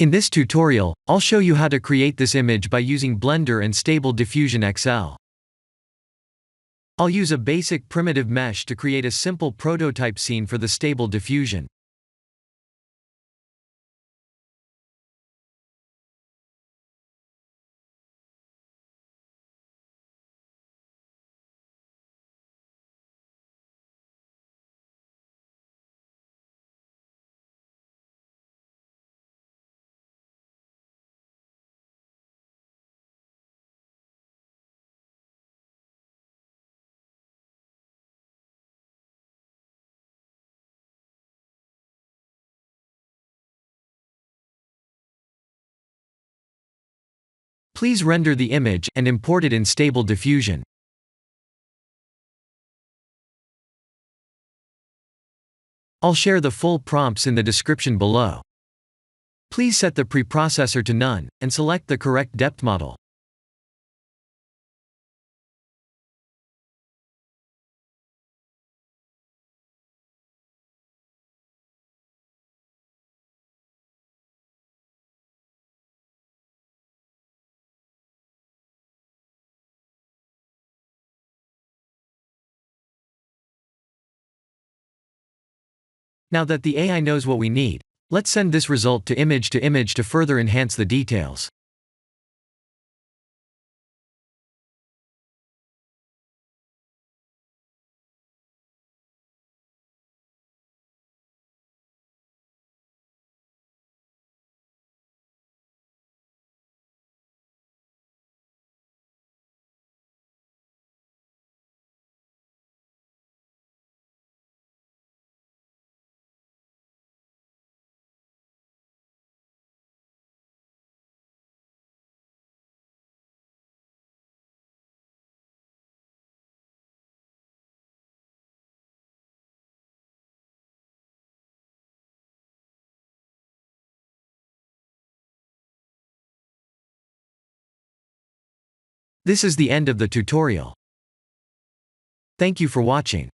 In this tutorial, I'll show you how to create this image by using Blender and Stable Diffusion XL. I'll use a basic primitive mesh to create a simple prototype scene for the Stable Diffusion. Please render the image and import it in Stable Diffusion. I'll share the full prompts in the description below. Please set the preprocessor to none, and select the correct depth model. Now that the AI knows what we need, let's send this result to image to further enhance the details. This is the end of the tutorial. Thank you for watching.